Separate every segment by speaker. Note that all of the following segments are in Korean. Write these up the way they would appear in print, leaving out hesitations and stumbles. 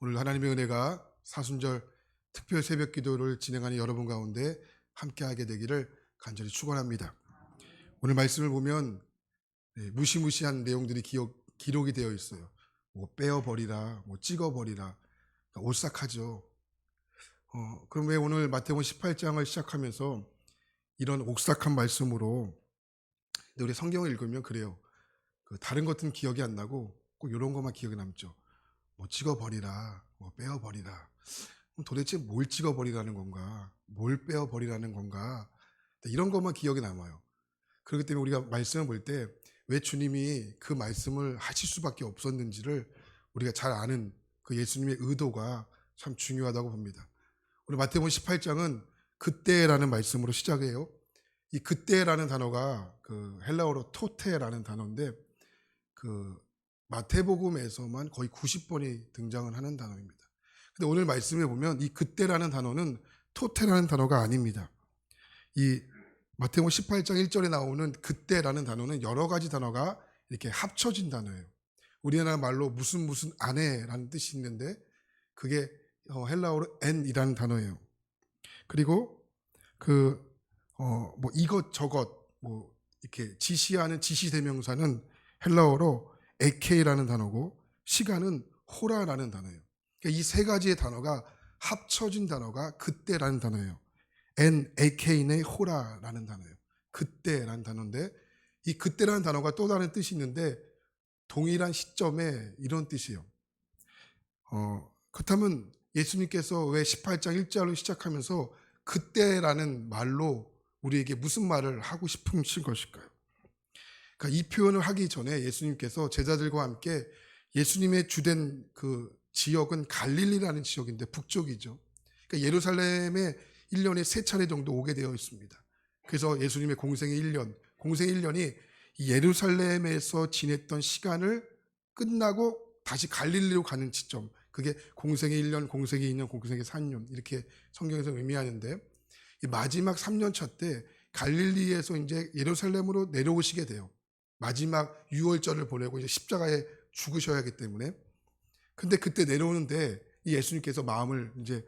Speaker 1: 오늘 하나님의 은혜가 사순절 특별 새벽 기도를 진행하는 여러분 가운데 함께하게 되기를 간절히 축원합니다. 오늘 말씀을 보면 무시무시한 내용들이 기록이 되어 있어요. 뭐 빼어버리라, 뭐 찍어버리라, 오싹하죠. 그럼 왜 오늘 마태복음 18장을 시작하면서 이런 옥삭한 말씀으로, 근데 우리 성경을 읽으면 그래요. 다른 것은 기억이 안 나고 꼭 이런 것만 기억에 남죠. 뭐 찍어버리라, 뭐 빼어버리라. 그럼 도대체 뭘 찍어버리라는 건가? 뭘 빼어버리라는 건가? 이런 것만 기억에 남아요. 그렇기 때문에 우리가 말씀을 볼 때 왜 주님이 그 말씀을 하실 수밖에 없었는지를 우리가 잘 아는 그 예수님의 의도가 참 중요하다고 봅니다. 오늘 마태복음 18장은 그때라는 말씀으로 시작해요. 이 그때라는 단어가 그 헬라어로 토테라는 단어인데 그 마태복음에서만 거의 90번이 등장을 하는 단어입니다. 근데 오늘 말씀에 보면 이 그때라는 단어는 토테라는 단어가 아닙니다. 이 마태복음 18장 1절에 나오는 그때라는 단어는 여러 가지 단어가 이렇게 합쳐진 단어예요. 우리나라 말로 무슨 안에라는 뜻이 있는데 그게 헬라어로 엔이라는 단어예요. 그리고 뭐 이것 저것 뭐 이렇게 지시하는 지시대명사는 헬라어로 에케이라는 단어고 시간은 호라라는 단어예요. 그러니까 이 세 가지의 단어가 합쳐진 단어가 그때라는 단어예요. 에케이네 호라라는 단어예요. 그때라는 단어인데 이 그때라는 단어가 또 다른 뜻이 있는데 동일한 시점에 이런 뜻이에요. 그렇다면 예수님께서 왜 18장 1절로 시작하면서 그때라는 말로 우리에게 무슨 말을 하고 싶으신 것일까요? 그러니까 이 표현을 하기 전에 예수님께서 제자들과 함께 예수님의 주된 그 지역은 갈릴리라는 지역인데 북쪽이죠. 그러니까 예루살렘에 1년에 3차례 정도 오게 되어 있습니다. 그래서 예수님의 공생의 1년이 예루살렘에서 지냈던 시간을 끝나고 다시 갈릴리로 가는 시점, 그게 공생의 1년, 공생의 2년, 공생의 3년 이렇게 성경에서 의미하는데 이 마지막 3년차 때 갈릴리에서 이제 예루살렘으로 내려오시게 돼요. 마지막 유월절을 보내고 이제 십자가에 죽으셔야 하기 때문에. 근데 그때 내려오는데 이 예수님께서 마음을 이제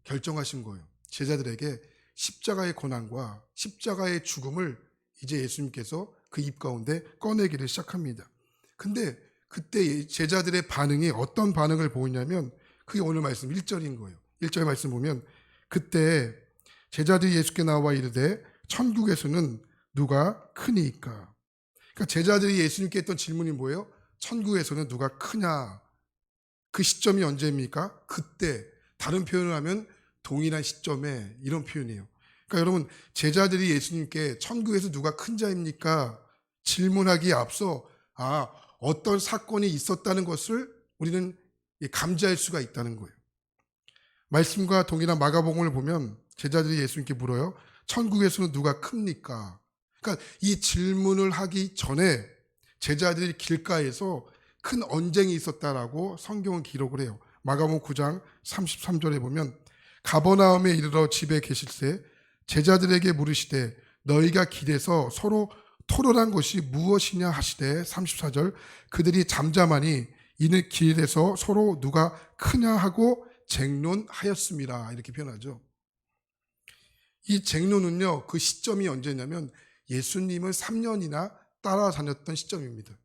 Speaker 1: 결정하신 거예요. 제자들에게 십자가의 고난과 십자가의 죽음을 이제 예수님께서 그 입 가운데 꺼내기를 시작합니다. 근데 그때 제자들의 반응이 어떤 반응을 보이냐면 그게 오늘 말씀 1절인 거예요. 1절 말씀 보면 그때 제자들이 예수께 나와 이르되 천국에서는 누가 크니까. 그러니까 제자들이 예수님께 했던 질문이 뭐예요? 천국에서는 누가 크냐? 그 시점이 언제입니까? 그때. 다른 표현을 하면 동일한 시점에 이런 표현이에요. 그러니까 여러분 제자들이 예수님께 천국에서 누가 큰 자입니까? 질문하기에 앞서 어떤 사건이 있었다는 것을 우리는 감지할 수가 있다는 거예요. 말씀과 동일한 마가복음을 보면 제자들이 예수님께 물어요. 천국에서는 누가 큽니까? 그러니까 이 질문을 하기 전에 제자들이 길가에서 큰 언쟁이 있었다라고 성경은 기록을 해요. 마가복음 9장 33절에 보면 가버나움에 이르러 집에 계실새 제자들에게 물으시되 너희가 길에서 서로 토론한 것이 무엇이냐 하시되 34절 그들이 잠잠하니 이는 길에서 서로 누가 크냐 하고 쟁론하였습니다. 이렇게 표현하죠. 이 쟁론은요, 그 시점이 언제냐면 예수님을 3년이나 따라다녔던 시점입니다.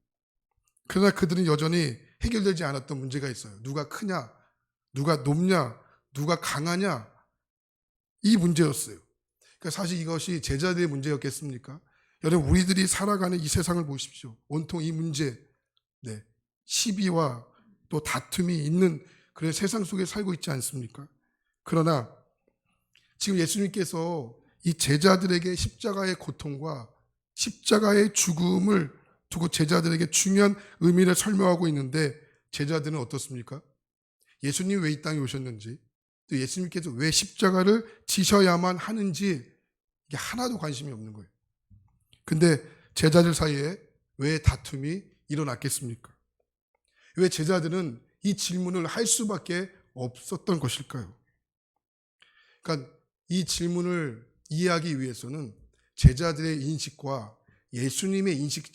Speaker 1: 그러나 그들은 여전히 해결되지 않았던 문제가 있어요. 누가 크냐, 누가 높냐, 누가 강하냐, 이 문제였어요. 그러니까 사실 이것이 제자들의 문제였겠습니까? 여러분 우리들이 살아가는 이 세상을 보십시오. 온통 이 문제, 시비와 또 다툼이 있는 그런 세상 속에 살고 있지 않습니까? 그러나 지금 예수님께서 이 제자들에게 십자가의 고통과 십자가의 죽음을 두고 제자들에게 중요한 의미를 설명하고 있는데 제자들은 어떻습니까? 예수님이 왜 이 땅에 오셨는지 또 예수님께서 왜 십자가를 지셔야만 하는지 이게 하나도 관심이 없는 거예요. 근데 제자들 사이에 왜 다툼이 일어났겠습니까? 왜 제자들은 이 질문을 할 수밖에 없었던 것일까요? 그러니까 이 질문을 이해하기 위해서는 제자들의 인식과 예수님의 인식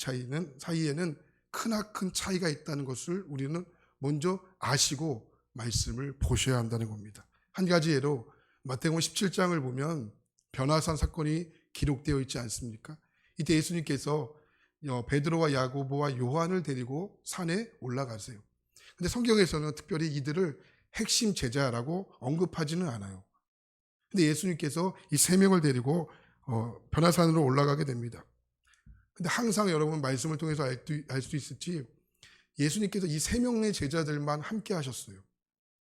Speaker 1: 사이에는 크나큰 차이가 있다는 것을 우리는 먼저 아시고 말씀을 보셔야 한다는 겁니다. 한 가지 예로 마태복음 17장을 보면 변화산 사건이 기록되어 있지 않습니까? 이때 예수님께서 베드로와 야고보와 요한을 데리고 산에 올라가세요. 근데 성경에서는 특별히 이들을 핵심 제자라고 언급하지는 않아요. 근데 예수님께서 이 세 명을 데리고 변화산으로 올라가게 됩니다. 근데 항상 여러분 말씀을 통해서 알 수 있을지 예수님께서 이 세 명의 제자들만 함께 하셨어요.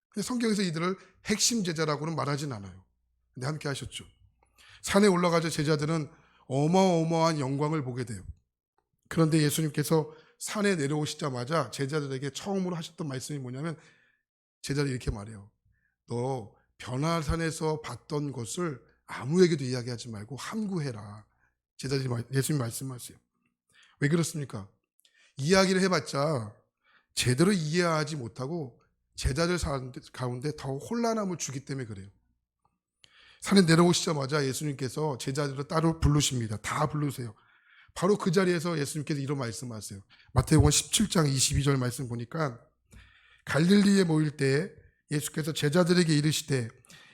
Speaker 1: 근데 성경에서 이들을 핵심 제자라고는 말하진 않아요. 근데 함께 하셨죠. 산에 올라가자 제자들은 어마어마한 영광을 보게 돼요. 그런데 예수님께서 산에 내려오시자마자 제자들에게 처음으로 하셨던 말씀이 뭐냐면 제자들이 이렇게 말해요. 너 변화산에서 봤던 것을 아무에게도 이야기하지 말고 함구해라. 제자들이 예수님 말씀하세요. 왜 그렇습니까? 이야기를 해봤자 제대로 이해하지 못하고 제자들 가운데 더 혼란함을 주기 때문에 그래요. 산에 내려오시자마자 예수님께서 제자들을 따로 부르십니다. 다 부르세요. 바로 그 자리에서 예수님께서 이런 말씀하세요. 마태복음 17장 22절 말씀 보니까 갈릴리에 모일 때 예수께서 제자들에게 이르시되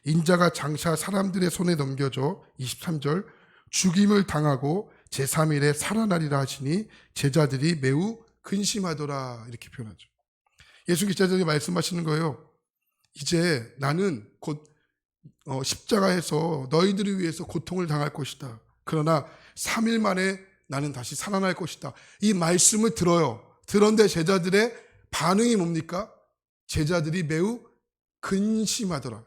Speaker 1: 인자가 장차 사람들의 손에 넘겨져 23절 죽임을 당하고 제3일에 살아나리라 하시니 제자들이 매우 근심하더라 이렇게 표현하죠. 예수님께서 제자들에게 말씀하시는 거예요. 이제 나는 곧 십자가에서 너희들을 위해서 고통을 당할 것이다. 그러나 3일 만에 나는 다시 살아날 것이다. 이 말씀을 들어요. 들었는데 제자들의 반응이 뭡니까? 제자들이 매우 근심하더라.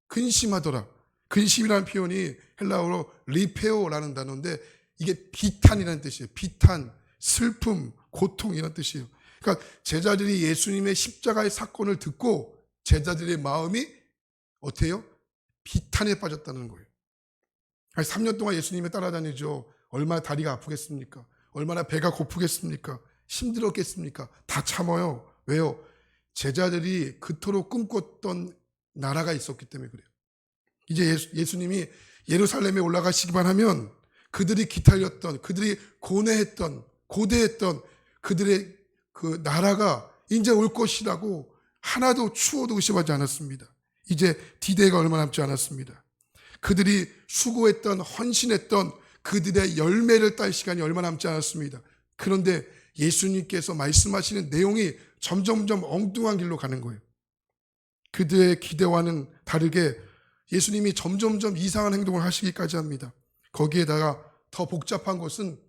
Speaker 1: 근심하더라. 근심이라는 표현이 헬라어로 리페오라는 단어인데 이게 비탄이라는 뜻이에요. 비탄, 슬픔, 고통 이런 뜻이에요. 그러니까 제자들이 예수님의 십자가의 사건을 듣고 제자들의 마음이 어때요? 비탄에 빠졌다는 거예요. 3년 동안 예수님을 따라다니죠. 얼마나 다리가 아프겠습니까? 얼마나 배가 고프겠습니까? 힘들었겠습니까? 다 참아요. 왜요? 제자들이 그토록 꿈꿨던 나라가 있었기 때문에 그래요. 이제 예수님이 예루살렘에 올라가시기만 하면 그들이 기다렸던, 그들이 고대했던 그들의 그 나라가 이제 올 것이라고 하나도 추호도 의심하지 않았습니다. 이제 디데이가 얼마 남지 않았습니다. 그들이 수고했던, 헌신했던 그들의 열매를 딸 시간이 얼마 남지 않았습니다. 그런데 예수님께서 말씀하시는 내용이 점점점 엉뚱한 길로 가는 거예요. 그들의 기대와는 다르게 예수님이 점점점 이상한 행동을 하시기까지 합니다. 거기에다가 더 복잡한 것은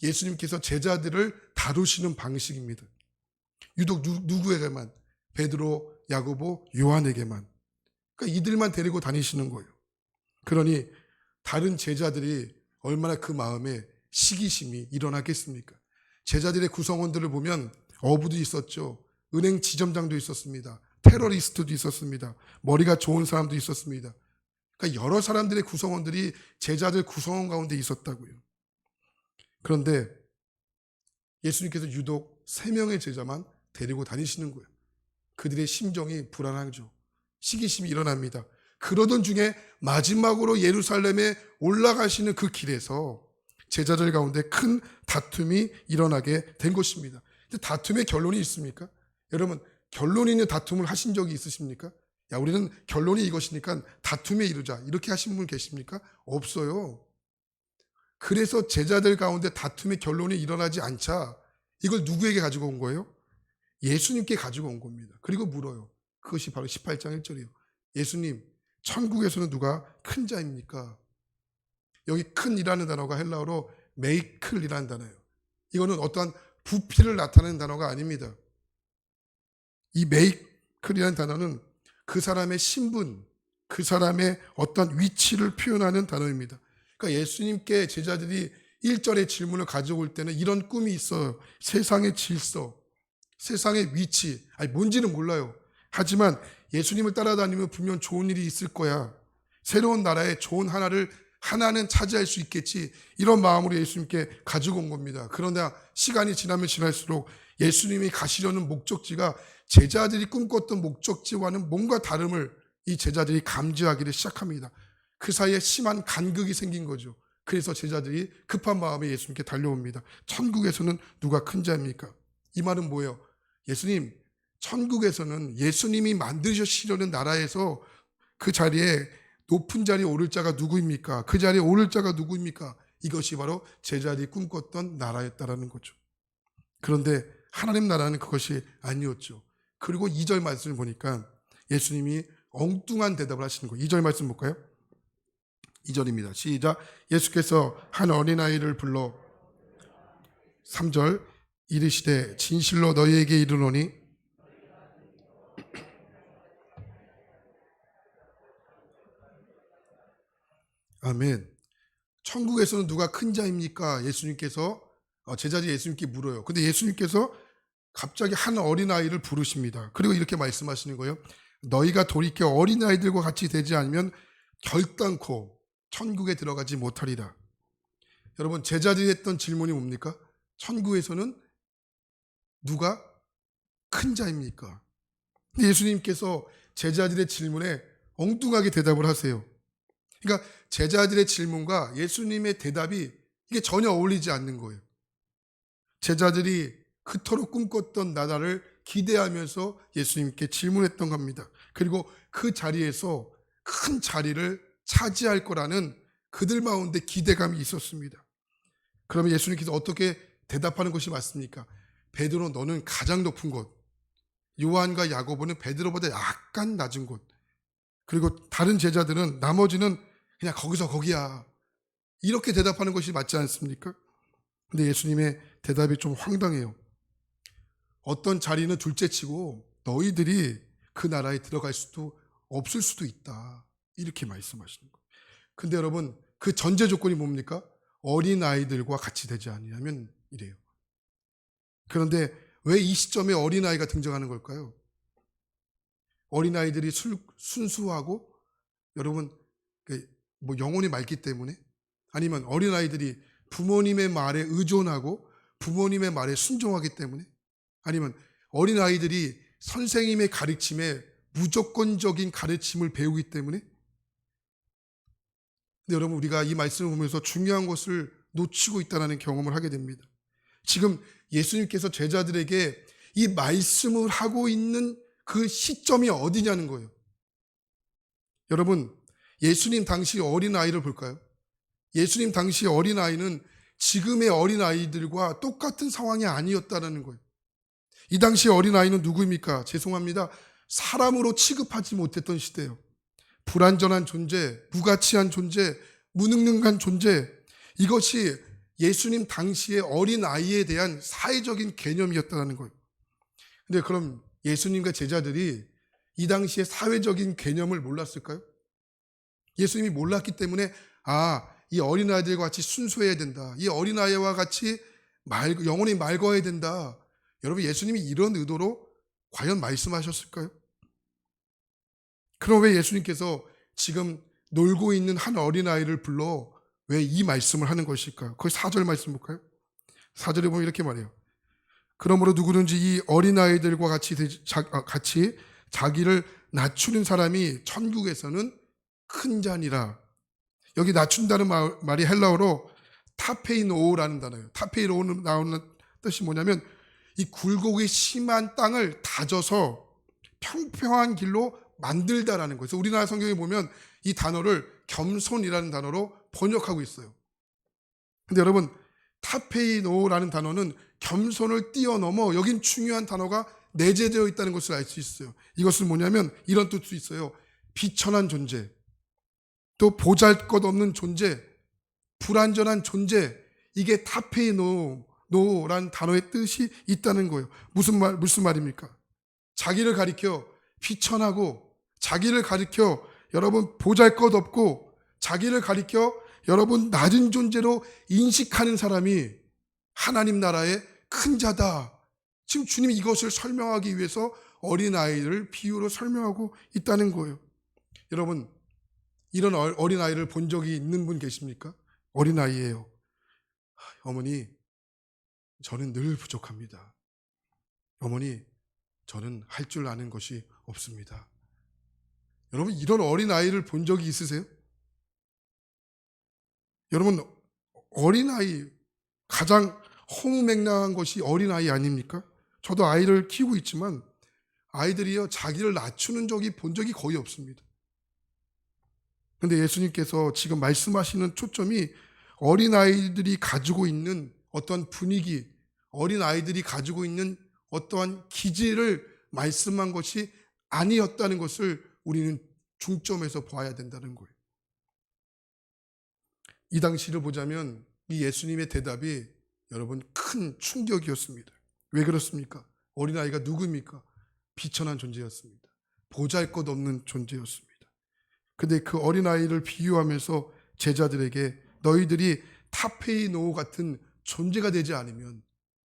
Speaker 1: 예수님께서 제자들을 다루시는 방식입니다. 유독 누구에게만? 베드로, 야고보, 요한에게만. 그러니까 이들만 데리고 다니시는 거예요. 그러니 다른 제자들이 얼마나 그 마음에 시기심이 일어나겠습니까? 제자들의 구성원들을 보면 어부도 있었죠. 은행 지점장도 있었습니다. 테러리스트도 있었습니다. 머리가 좋은 사람도 있었습니다. 그러니까 여러 사람들의 구성원들이 제자들 구성원 가운데 있었다고요. 그런데 예수님께서 유독 3명의 제자만 데리고 다니시는 거예요. 그들의 심정이 불안하죠. 시기심이 일어납니다. 그러던 중에 마지막으로 예루살렘에 올라가시는 그 길에서 제자들 가운데 큰 다툼이 일어나게 된 것입니다. 근데 다툼의 결론이 있습니까? 여러분, 결론 있는 다툼을 하신 적이 있으십니까? 야, 우리는 결론이 이것이니까 다툼에 이르자. 이렇게 하신 분 계십니까? 없어요. 그래서 제자들 가운데 다툼의 결론이 일어나지 않자 이걸 누구에게 가지고 온 거예요? 예수님께 가지고 온 겁니다. 그리고 물어요. 그것이 바로 18장 1절이에요. 예수님, 천국에서는 누가 큰 자입니까? 여기 큰이라는 단어가 헬라어로 메이클이라는 단어예요. 이거는 어떠한 부피를 나타내는 단어가 아닙니다. 이 메이클이라는 단어는 그 사람의 신분, 그 사람의 어떤 위치를 표현하는 단어입니다. 그러니까 예수님께 제자들이 1절의 질문을 가져올 때는 이런 꿈이 있어요. 세상의 질서, 세상의 위치, 뭔지는 몰라요. 하지만 예수님을 따라다니면 분명 좋은 일이 있을 거야. 새로운 나라의 좋은 하나는 차지할 수 있겠지. 이런 마음으로 예수님께 가지고 온 겁니다. 그러나 시간이 지나면 지날수록 예수님이 가시려는 목적지가 제자들이 꿈꿨던 목적지와는 뭔가 다름을 이 제자들이 감지하기를 시작합니다. 그 사이에 심한 간극이 생긴 거죠. 그래서 제자들이 급한 마음에 예수님께 달려옵니다. 천국에서는 누가 큰 자입니까? 이 말은 뭐예요? 예수님, 천국에서는 예수님이 만드시려는 나라에서 그 자리에 높은 자리에 오를 자가 누구입니까? 그 자리에 오를 자가 누구입니까? 이것이 바로 제자들이 꿈꿨던 나라였다라는 거죠. 그런데 하나님 나라는 그것이 아니었죠. 그리고 2절 말씀을 보니까 예수님이 엉뚱한 대답을 하시는 거예요. 2절 말씀 볼까요? 2절입니다. 시작. 예수께서 한 어린아이를 불러 3절 이르시되 진실로 너희에게 이르노니 아멘. 천국에서는 누가 큰 자입니까? 예수님께서 제자들이 예수님께 물어요. 근데 예수님께서 갑자기 한 어린아이를 부르십니다. 그리고 이렇게 말씀하시는 거예요. 너희가 돌이켜 어린아이들과 같이 되지 않으면 결단코 천국에 들어가지 못하리라. 여러분, 제자들이 했던 질문이 뭡니까? 천국에서는 누가 큰 자입니까? 근데 예수님께서 제자들의 질문에 엉뚱하게 대답을 하세요. 그러니까 제자들의 질문과 예수님의 대답이 이게 전혀 어울리지 않는 거예요. 제자들이 그토록 꿈꿨던 나라를 기대하면서 예수님께 질문했던 겁니다. 그리고 그 자리에서 큰 자리를 차지할 거라는 그들 가운데 기대감이 있었습니다. 그러면 예수님께서 어떻게 대답하는 것이 맞습니까? 베드로 너는 가장 높은 곳, 요한과 야고보는 베드로보다 약간 낮은 곳, 그리고 다른 제자들은 나머지는 그냥 거기서 거기야. 이렇게 대답하는 것이 맞지 않습니까? 근데 예수님의 대답이 좀 황당해요. 어떤 자리는 둘째치고 너희들이 그 나라에 들어갈 수도 없을 수도 있다. 이렇게 말씀하시는 거예요. 근데 여러분, 그 전제 조건이 뭡니까? 어린아이들과 같이 되지 않으면 이래요. 그런데 왜 이 시점에 어린아이가 등장하는 걸까요? 어린아이들이 순수하고 여러분 영혼이 맑기 때문에, 아니면 어린아이들이 부모님의 말에 의존하고 부모님의 말에 순종하기 때문에, 아니면 어린아이들이 선생님의 가르침에 무조건적인 가르침을 배우기 때문에. 근데 여러분, 우리가 이 말씀을 보면서 중요한 것을 놓치고 있다는 경험을 하게 됩니다. 지금 예수님께서 제자들에게 이 말씀을 하고 있는 그 시점이 어디냐는 거예요. 여러분, 예수님 당시 어린아이를 볼까요? 예수님 당시 어린아이는 지금의 어린아이들과 똑같은 상황이 아니었다는 거예요. 이 당시 어린아이는 누구입니까? 죄송합니다. 사람으로 취급하지 못했던 시대예요. 불완전한 존재, 무가치한 존재, 무능력한 존재, 이것이 예수님 당시의 어린아이에 대한 사회적인 개념이었다는 거예요. 근데 그럼 예수님과 제자들이 이 당시의 사회적인 개념을 몰랐을까요? 예수님이 몰랐기 때문에 이 어린아이들과 같이 순수해야 된다. 이 어린아이와 같이 영혼이 맑아야 된다. 여러분, 예수님이 이런 의도로 과연 말씀하셨을까요? 그럼 왜 예수님께서 지금 놀고 있는 한 어린아이를 불러 왜 이 말씀을 하는 것일까요? 거기 4절 말씀 볼까요? 4절에 보면 이렇게 말해요. 그러므로 누구든지 이 어린아이들과 같이 자기를 낮추는 사람이 천국에서는 큰 자니라. 여기 낮춘다는 말이 헬라어로 타페이노라는 단어예요. 타페이노는 나오는 뜻이 뭐냐면 이 굴곡이 심한 땅을 다져서 평평한 길로 만들다라는 거예요. 그래서 우리나라 성경에 보면 이 단어를 겸손이라는 단어로 번역하고 있어요. 근데 여러분, 타페이노라는 단어는 겸손을 뛰어넘어 여긴 중요한 단어가 내재되어 있다는 것을 알 수 있어요. 이것은 뭐냐면 이런 뜻도 있어요. 비천한 존재, 또 보잘것없는 존재, 불완전한 존재, 이게 타페이노라는 단어의 뜻이 있다는 거예요. 무슨 말입니까? 자기를 가리켜 비천하고, 자기를 가리켜 여러분 보잘것없고, 자기를 가리켜 여러분 낮은 존재로 인식하는 사람이 하나님 나라의 큰 자다. 지금 주님이 이것을 설명하기 위해서 어린아이를 비유로 설명하고 있다는 거예요. 여러분, 이런 어린아이를 본 적이 있는 분 계십니까? 어린아이예요. 어머니, 저는 늘 부족합니다. 어머니, 저는 할 줄 아는 것이 없습니다. 여러분, 이런 어린아이를 본 적이 있으세요? 여러분, 어린아이, 가장 허무맹랑한 것이 어린아이 아닙니까? 저도 아이를 키우고 있지만 아이들이요 자기를 낮추는 적이 본 적이 거의 없습니다. 근데 예수님께서 지금 말씀하시는 초점이 어린아이들이 가지고 있는 어떠한 분위기, 어린아이들이 가지고 있는 어떠한 기질을 말씀한 것이 아니었다는 것을 우리는 중점에서 보아야 된다는 거예요. 이 당시를 보자면 이 예수님의 대답이 여러분 큰 충격이었습니다. 왜 그렇습니까? 어린아이가 누구입니까? 비천한 존재였습니다. 보잘것없는 존재였습니다. 근데 그 어린아이를 비유하면서 제자들에게 너희들이 타페이노 같은 존재가 되지 않으면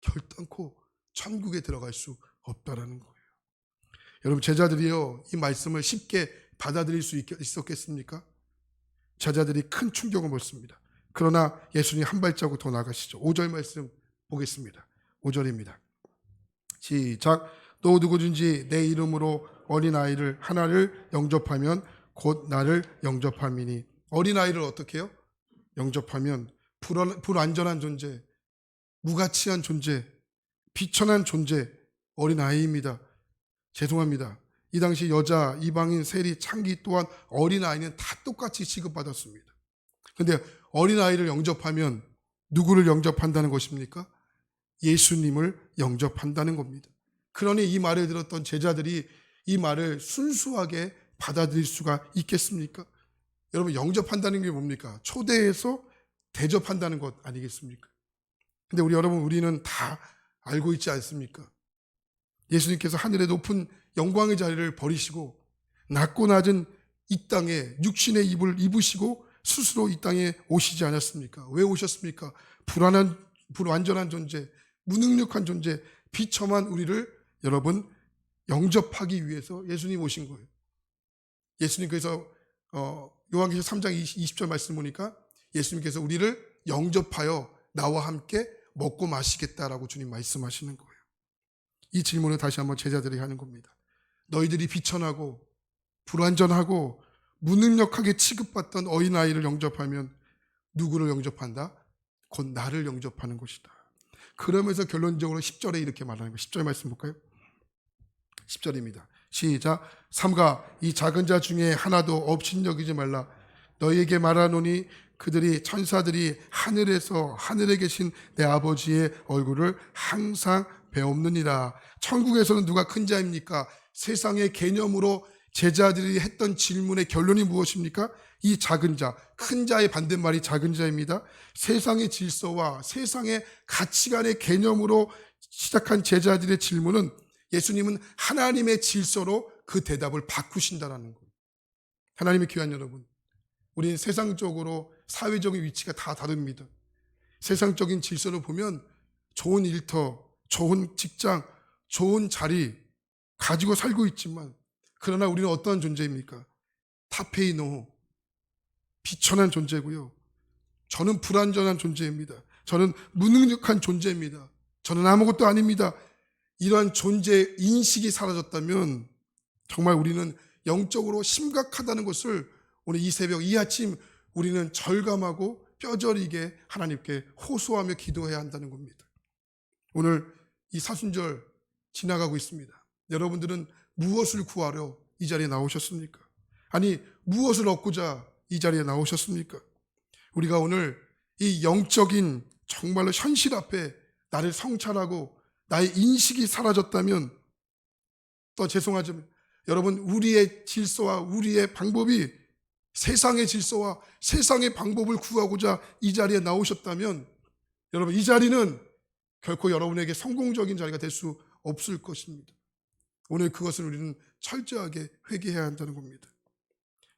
Speaker 1: 결단코 천국에 들어갈 수 없다라는 거예요. 여러분 제자들이요 이 말씀을 쉽게 받아들일 수 있었겠습니까? 제자들이 큰 충격을 먹습니다. 그러나 예수님 한 발자국 더 나가시죠. 5절 말씀 보겠습니다. 5절입니다. 시작. 또 누구든지 내 이름으로 어린아이를 하나를 영접하면 곧 나를 영접함이니. 어린아이를 어떻게 해요? 영접하면 불완전한 존재, 무가치한 존재, 비천한 존재, 어린아이입니다. 죄송합니다. 이 당시 여자, 이방인, 세리, 창기 또한 어린아이는 다 똑같이 취급받았습니다. 그런데 어린아이를 영접하면 누구를 영접한다는 것입니까? 예수님을 영접한다는 겁니다. 그러니 이 말을 들었던 제자들이 이 말을 순수하게 받아들일 수가 있겠습니까? 여러분 영접한다는 게 뭡니까? 초대해서 대접한다는 것 아니겠습니까? 근데 우리는 다 알고 있지 않습니까? 예수님께서 하늘의 높은 영광의 자리를 버리시고 낮고 낮은 이 땅에 육신의 입을 입으시고 스스로 이 땅에 오시지 않았습니까? 왜 오셨습니까? 불완전한 존재, 무능력한 존재, 비참한 우리를 여러분 영접하기 위해서 예수님 오신 거예요. 예수님께서 요한계시록 3장 20절 말씀 보니까 예수님께서 우리를 영접하여 나와 함께 먹고 마시겠다라고 주님 말씀하시는 거예요. 이 질문을 다시 한번 제자들이 하는 겁니다. 너희들이 비천하고 불완전하고 무능력하게 취급받던 어린아이를 영접하면 누구를 영접한다? 곧 나를 영접하는 것이다. 그러면서 결론적으로 10절에 이렇게 말하는 거예요. 10절 말씀 볼까요? 10절입니다. 시작. 삼가 이 작은 자 중에 하나도 업신여기지 말라. 너희에게 말하노니 그들이 천사들이 하늘에서 하늘에 계신 내 아버지의 얼굴을 항상 배옵느니라. 천국에서는 누가 큰 자입니까? 세상의 개념으로 제자들이 했던 질문의 결론이 무엇입니까? 이 작은 자, 큰 자의 반대말이 작은 자입니다. 세상의 질서와 세상의 가치관의 개념으로 시작한 제자들의 질문은 예수님은 하나님의 질서로 그 대답을 바꾸신다는 거예요. 하나님의 귀한 여러분, 우리는 세상적으로 사회적인 위치가 다 다릅니다. 세상적인 질서를 보면 좋은 일터, 좋은 직장, 좋은 자리 가지고 살고 있지만 그러나 우리는 어떠한 존재입니까? 타페이노, 비천한 존재고요. 저는 불완전한 존재입니다. 저는 무능력한 존재입니다. 저는 아무것도 아닙니다. 이러한 존재 인식이 사라졌다면 정말 우리는 영적으로 심각하다는 것을 오늘 이 새벽 이 아침 우리는 절감하고 뼈저리게 하나님께 호소하며 기도해야 한다는 겁니다. 오늘 이 사순절 지나가고 있습니다. 여러분들은 무엇을 구하려 이 자리에 나오셨습니까? 아니 무엇을 얻고자 이 자리에 나오셨습니까? 우리가 오늘 이 영적인 정말로 현실 앞에 나를 성찰하고 나의 인식이 사라졌다면 또 죄송하지만 여러분 우리의 질서와 우리의 방법이 세상의 질서와 세상의 방법을 구하고자 이 자리에 나오셨다면 여러분 이 자리는 결코 여러분에게 성공적인 자리가 될 수 없을 것입니다. 오늘 그것을 우리는 철저하게 회개해야 한다는 겁니다.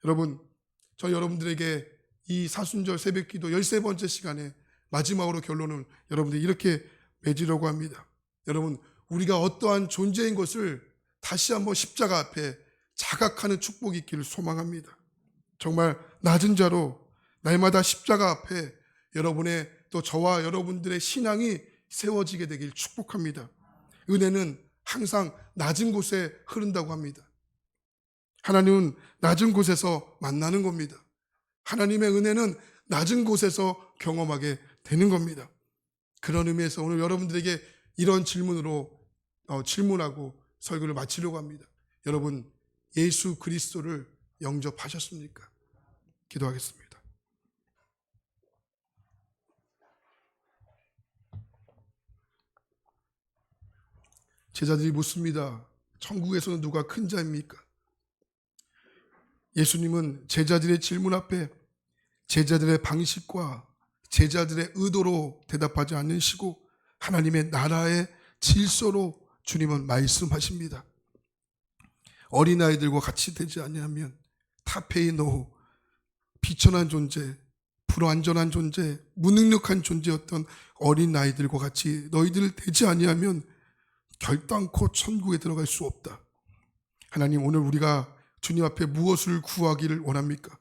Speaker 1: 여러분 저 여러분들에게 이 사순절 새벽기도 13번째 시간에 마지막으로 결론을 여러분들이 이렇게 맺으려고 합니다. 여러분 우리가 어떠한 존재인 것을 다시 한번 십자가 앞에 자각하는 축복이 있기를 소망합니다. 정말 낮은 자로 날마다 십자가 앞에 여러분의 또 저와 여러분들의 신앙이 세워지게 되길 축복합니다. 은혜는 항상 낮은 곳에 흐른다고 합니다. 하나님은 낮은 곳에서 만나는 겁니다. 하나님의 은혜는 낮은 곳에서 경험하게 되는 겁니다. 그런 의미에서 오늘 여러분들에게 이런 질문으로 질문하고 설교를 마치려고 합니다. 여러분, 예수 그리스도를 영접하셨습니까? 기도하겠습니다. 제자들이 묻습니다. 천국에서는 누가 큰 자입니까? 예수님은 제자들의 질문 앞에 제자들의 방식과 제자들의 의도로 대답하지 않으시고 하나님의 나라의 질서로 주님은 말씀하십니다. 어린아이들과 같이 되지 아니하면 타페인 노후, 비천한 존재, 불완전한 존재, 무능력한 존재였던 어린아이들과 같이 너희들 되지 아니하면 결단코 천국에 들어갈 수 없다. 하나님, 오늘 우리가 주님 앞에 무엇을 구하기를 원합니까?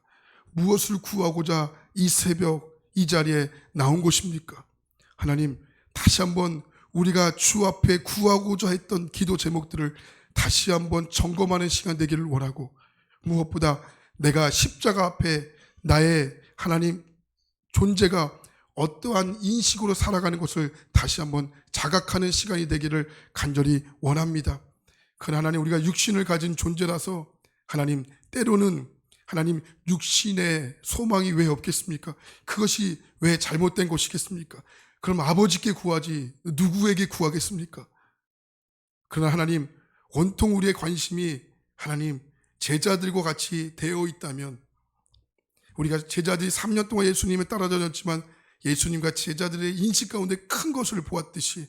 Speaker 1: 무엇을 구하고자 이 새벽 이 자리에 나온 것입니까? 하나님, 다시 한번 우리가 주 앞에 구하고자 했던 기도 제목들을 다시 한번 점검하는 시간 되기를 원하고, 무엇보다 내가 십자가 앞에 나의 하나님 존재가 어떠한 인식으로 살아가는 것을 다시 한번 자각하는 시간이 되기를 간절히 원합니다. 그러나 하나님, 우리가 육신을 가진 존재라서 하나님, 때로는 하나님, 육신의 소망이 왜 없겠습니까? 그것이 왜 잘못된 것이겠습니까? 그럼 아버지께 구하지 누구에게 구하겠습니까? 그러나 하나님, 온통 우리의 관심이 하나님 제자들과 같이 되어 있다면, 우리가 제자들이 3년 동안 예수님을 따라다녔지만 예수님과 제자들의 인식 가운데 큰 것을 보았듯이,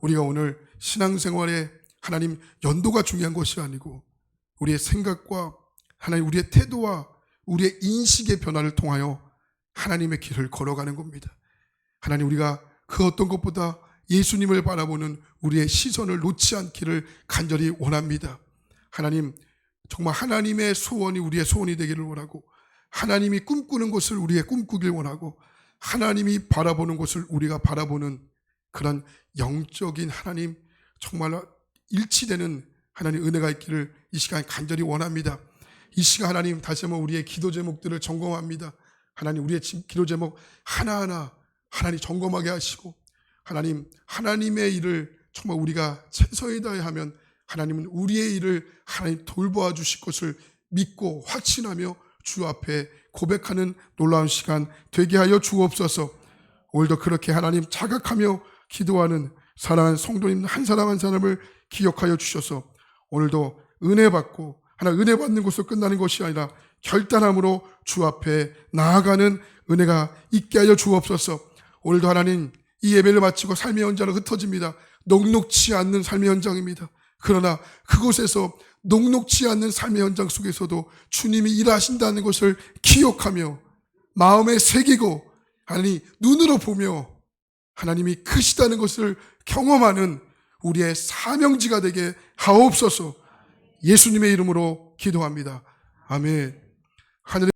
Speaker 1: 우리가 오늘 신앙생활에 하나님 연도가 중요한 것이 아니고 우리의 생각과 하나님 우리의 태도와 우리의 인식의 변화를 통하여 하나님의 길을 걸어가는 겁니다. 하나님, 우리가 그 어떤 것보다 예수님을 바라보는 우리의 시선을 놓지 않기를 간절히 원합니다. 하나님, 정말 하나님의 소원이 우리의 소원이 되기를 원하고, 하나님이 꿈꾸는 것을 우리의 꿈꾸길 원하고, 하나님이 바라보는 것을 우리가 바라보는 그런 영적인 하나님, 정말 일치되는 하나님 은혜가 있기를 이 시간 간절히 원합니다. 이 시간 하나님, 다시 한번 우리의 기도 제목들을 점검합니다. 하나님, 우리의 기도 제목 하나하나 하나님 점검하게 하시고, 하나님, 하나님의 일을 정말 우리가 최선을 다해 하면 하나님은 우리의 일을 하나님 돌보아 주실 것을 믿고 확신하며 주 앞에 고백하는 놀라운 시간 되게 하여 주옵소서. 오늘도 그렇게 하나님 자각하며 기도하는 사랑하는 성도님 한 사람 한 사람을 기억하여 주셔서 오늘도 은혜 받고, 하나 은혜 받는 것으로 끝나는 것이 아니라 결단함으로 주 앞에 나아가는 은혜가 있게 하여 주옵소서. 오늘도 하나님, 이 예배를 마치고 삶의 현장으로 흩어집니다. 녹록지 않는 삶의 현장입니다. 그러나 그곳에서 녹록지 않는 삶의 현장 속에서도 주님이 일하신다는 것을 기억하며 마음에 새기고 하나님 눈으로 보며 하나님이 크시다는 것을 경험하는 우리의 사명지가 되게 하옵소서. 예수님의 이름으로 기도합니다. 아멘. 하늘의